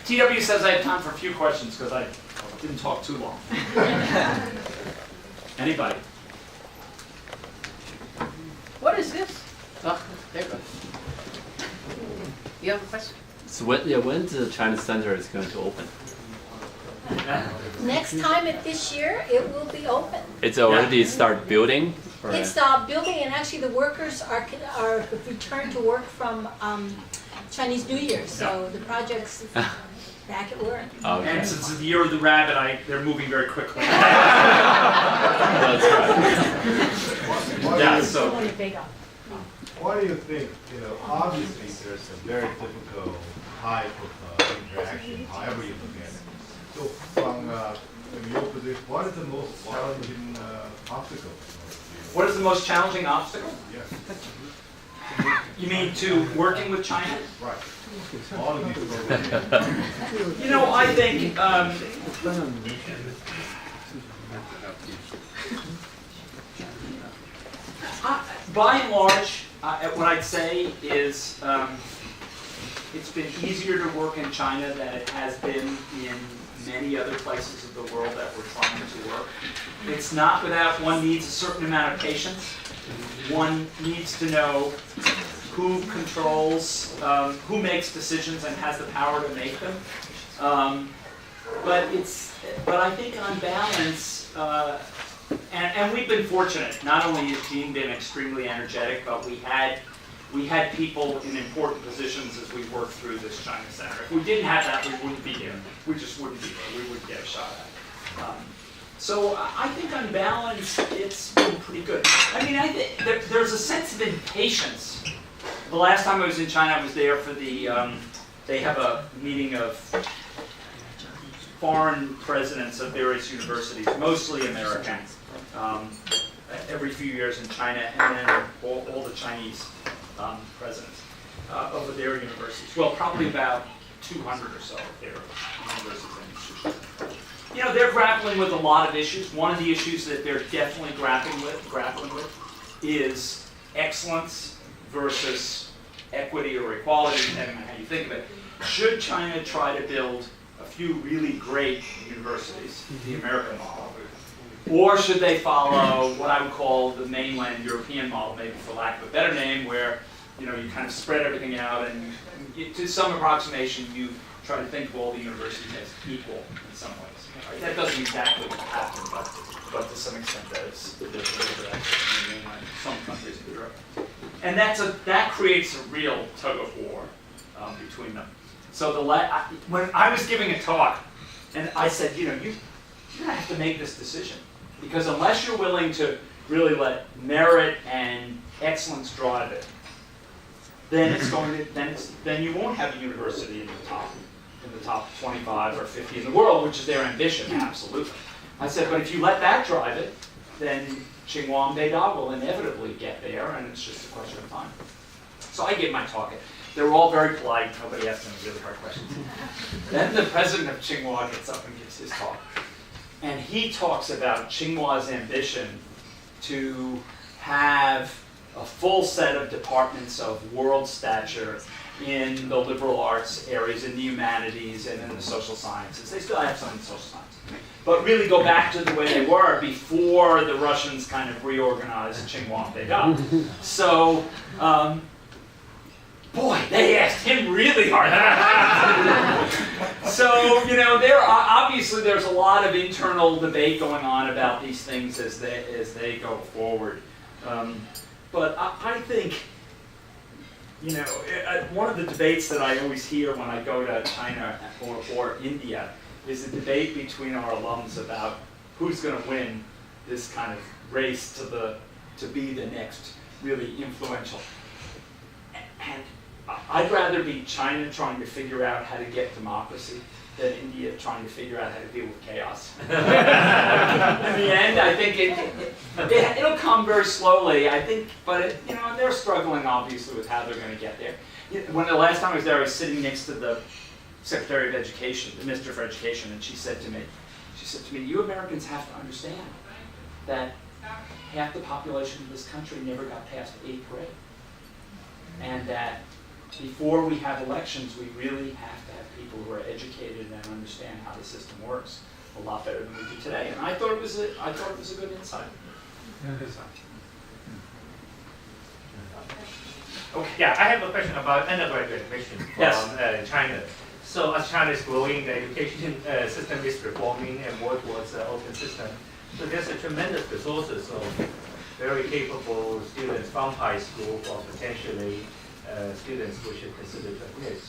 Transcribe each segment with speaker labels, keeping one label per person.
Speaker 1: TW says I have time for a few questions because I didn't talk too long. Anybody?
Speaker 2: What is this? Oh, there you go. You have a question?
Speaker 3: So when the China Center is going to open?
Speaker 4: Next time this year, it will be open.
Speaker 3: It's already start building? Or?
Speaker 4: It's building, and actually the workers are returned to work from Chinese New Year, so the project's back at work.
Speaker 3: Okay.
Speaker 1: And since it's the year of the rabbit, they're moving very quickly.
Speaker 3: That's right.
Speaker 1: Yeah, so.
Speaker 5: Why do you think, obviously there's a very difficult type of interaction, however you look at it. So from your position, what is the most challenging obstacle?
Speaker 1: What is the most challenging obstacle?
Speaker 5: Yes.
Speaker 1: You mean to working with China?
Speaker 5: Right. All of these programs.
Speaker 1: I think by and large, what I'd say is it's been easier to work in China than it has been in many other places of the world that we're trying to work. It's not without one needs a certain amount of patience. One needs to know who controls, who makes decisions and has the power to make them. But I think on balance, and we've been fortunate. Not only has Jean been extremely energetic, but we had people in important positions as we worked through this China Center. If we didn't have that, we wouldn't be here. We just wouldn't be there. We wouldn't get a shot at it. So I think on balance, it's been pretty good. I mean, I think there's a sense of impatience. The last time I was in China, I was there for the, they have a meeting of foreign presidents of various universities, mostly American, every few years in China, and then all the Chinese presidents of their universities. Well, probably about 200 or so of their universities and institutions. They're grappling with a lot of issues. One of the issues that they're definitely grappling with is excellence versus equity or equality, depending on how you think of it. Should China try to build a few really great universities, the American model, or should they follow what I would call the mainland European model, maybe for lack of a better name, where you kind of spread everything out and to some approximation you try to think of all the universities as equal in some ways. Right? That doesn't exactly happen, but to some extent there's a little bit of in some countries in Europe. And that creates a real tug of war between them. So when I was giving a talk, and I said, you're going to have to make this decision. Because unless you're willing to really let merit and excellence drive it, then then you won't have a university in the top 25 or 50 in the world, which is their ambition, absolutely. I said, but if you let that drive it, then Tsinghua and Beida will inevitably get there, and it's just a question of time. So I gave my talk. They were all very polite. Nobody asked any really hard questions. Then the president of Tsinghua gets up and gives his talk. And he talks about Tsinghua's ambition to have a full set of departments of world stature in the liberal arts areas, in the humanities, and in the social sciences. They still have some in social sciences. But really go back to the way they were before the Russians kind of reorganized Tsinghua and Beida. So, boy, they asked him really hard. So, obviously there's a lot of internal debate going on about these things as they go forward. But I think, one of the debates that I always hear when I go to China or India is a debate between our alums about who's going to win this kind of race to be the next really influential. And I'd rather be China trying to figure out how to get democracy than India trying to figure out how to deal with chaos. In the end, I think it'll come very slowly. I think, but they're struggling obviously with how they're going to get there. When the last time I was there, I was sitting next to the Secretary of Education, the Minister for Education, and she said to me, "You Americans have to understand that half the population of this country never got past 8th grade, and that before we have elections, we really have to have people who are educated and understand how the system works a lot better than we do today. And I thought it was a good insight.
Speaker 6: Okay, yeah, I have a question about undergraduate admission from
Speaker 1: Yes.
Speaker 6: China. So as China is growing, the education system is reforming and more towards the open system. So there's a tremendous resources of very capable students from high school or potentially students we should consider to admit.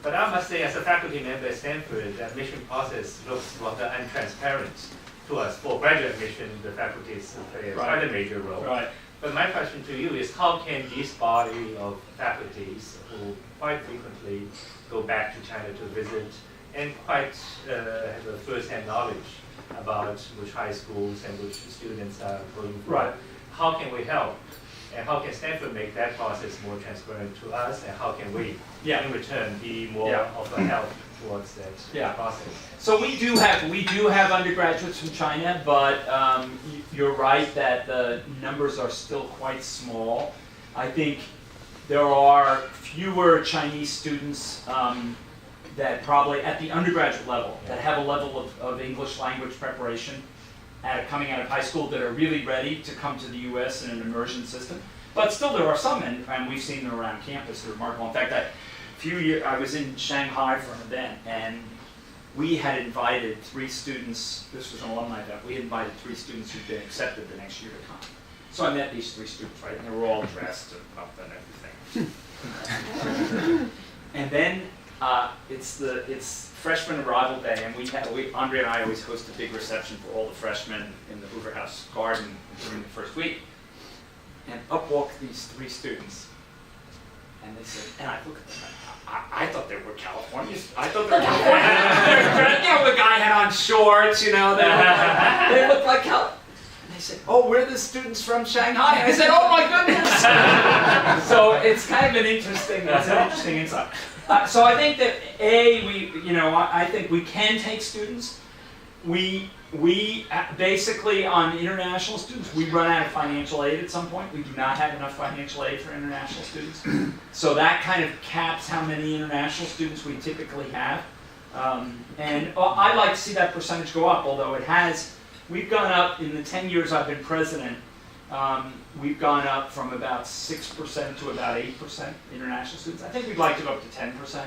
Speaker 6: But I must say, as a faculty member at Stanford, the admission process looks rather untransparent to us. For graduate admission, the faculties play quite a major role.
Speaker 1: Right.
Speaker 6: But my question to you is, how can this body of faculties who quite frequently go back to China to visit and quite have a first-hand knowledge about which high schools and which students are going for,
Speaker 1: Right.
Speaker 6: how can we help? And how can Stanford make that process more transparent to us? And how can we, in return, be more of a help towards that process?
Speaker 1: So we do have undergraduates from China, but you're right that the numbers are still quite small. I think there are fewer Chinese students that probably at the undergraduate level that have a level of English language preparation coming out of high school that are really ready to come to the U.S. in an immersion system. But still there are some, and we've seen them around campus, they're remarkable. In fact, I was in Shanghai for an event, and we had invited 3 students, this was an alumni event, we had invited 3 students who'd been accepted the next year to come. So I met these 3 students, right, and they were all dressed and up and everything. And then it's freshman arrival day, and Andre and I always host a big reception for all the freshmen in the Hoover House garden during the first week. And up walked these 3 students, and they said, and I look at them, I thought they were Californians. I thought they were Californians. You know, the guy had on shorts, you know, they looked like Californians. And they said, oh, we're the students from Shanghai. And I said, oh my goodness. So it's kind of an interesting insight. So I think that I think we can take students. We basically, on international students, we run out of financial aid at some point. We do not have enough financial aid for international students. So that kind of caps how many international students we typically have. And I like to see that percentage go up, although we've gone up in the 10 years I've been president, we've gone up from about 6% to about 8% international students. I think we'd like to go up to 10%.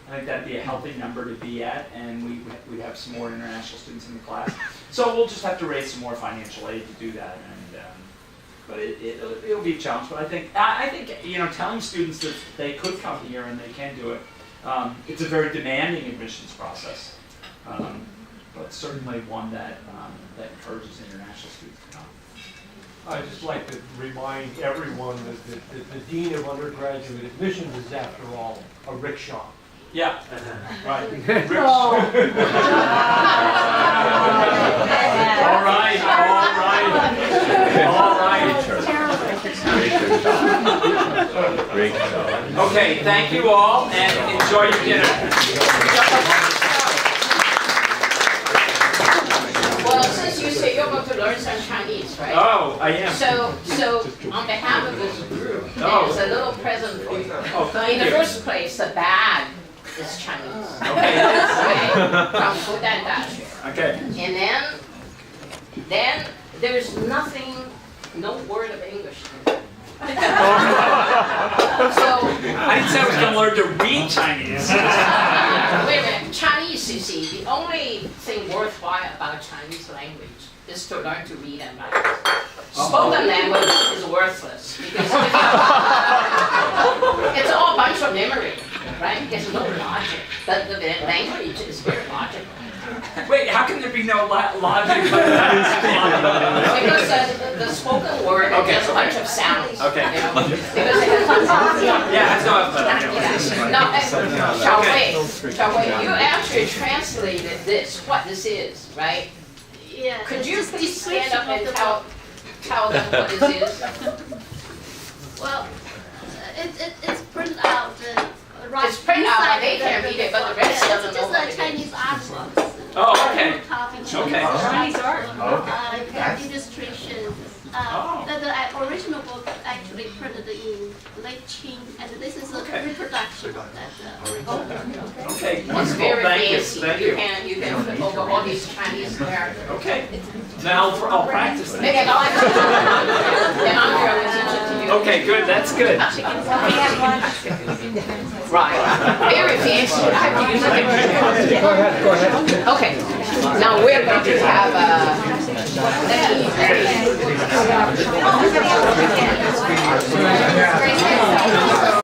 Speaker 1: I think that'd be a healthy number to be at, and we'd have some more international students in the class. So we'll just have to raise some more financial aid to do that. But it'll be a challenge. But I think telling students that they could come here and they can do it. It's a very demanding admissions process, but certainly one that encourages international students to come.
Speaker 7: I'd just like to remind everyone that the Dean of Undergraduate Admissions is, after all, a rickshaw.
Speaker 1: Yeah, right.
Speaker 2: Oh.
Speaker 1: All right.
Speaker 3: Great job.
Speaker 1: Okay, thank you all, and enjoy your dinner.
Speaker 2: Well, since you say you're going to learn some Chinese, right?
Speaker 1: Oh, I am.
Speaker 2: So on behalf of this group,
Speaker 1: Oh.
Speaker 2: there's a little present for you.
Speaker 1: Oh,
Speaker 2: In
Speaker 1: thank
Speaker 2: the
Speaker 1: you.
Speaker 2: first place, the bag is Chinese.
Speaker 1: Okay.
Speaker 2: From Fudan Daxue.
Speaker 1: Okay.
Speaker 2: And then there's no word of English in it. So
Speaker 1: I didn't say I was going to learn to read Chinese.
Speaker 2: wait a minute, Chinese, you see, the only thing worthwhile about Chinese language is to learn to read and write. Spoken language is worthless because it's all a bunch of memory, right? There's no logic. The language is very logical.
Speaker 1: Wait, how can there be no logic?
Speaker 2: Because the spoken word is just a bunch of sounds.
Speaker 1: Okay.
Speaker 2: You know? Because it has
Speaker 1: Yeah, that's no.
Speaker 2: Shall we? You actually translated this, what this is, right?
Speaker 8: Yeah.
Speaker 2: Could you
Speaker 8: just a
Speaker 2: please stand up and
Speaker 8: description of
Speaker 2: tell them what this is?
Speaker 8: Well, it's printed out. Right
Speaker 2: It's printed out,
Speaker 8: inside
Speaker 2: they
Speaker 8: the-
Speaker 2: can read it, but the rest
Speaker 8: yeah,
Speaker 2: doesn't know
Speaker 8: it's
Speaker 2: what it
Speaker 8: just
Speaker 2: is.
Speaker 8: a Chinese artwork.
Speaker 1: Oh, okay.
Speaker 8: Okay.
Speaker 2: Chinese art.
Speaker 8: Illustration. The original book actually printed in late Qing, and this is a reproduction.
Speaker 1: Okay,
Speaker 2: It's
Speaker 1: wonderful,
Speaker 2: very
Speaker 1: thank you,
Speaker 2: fancy.
Speaker 1: thank
Speaker 2: You
Speaker 1: you.
Speaker 2: can flip over all these Chinese characters.
Speaker 1: Okay, now I'll practice
Speaker 2: Maybe
Speaker 1: that.
Speaker 2: I like then Andrea will teach it to you.
Speaker 1: Okay, good, that's good.
Speaker 2: Right. Very fancy. I have to use it.
Speaker 7: Go ahead.
Speaker 2: Okay. Now we're going to have let me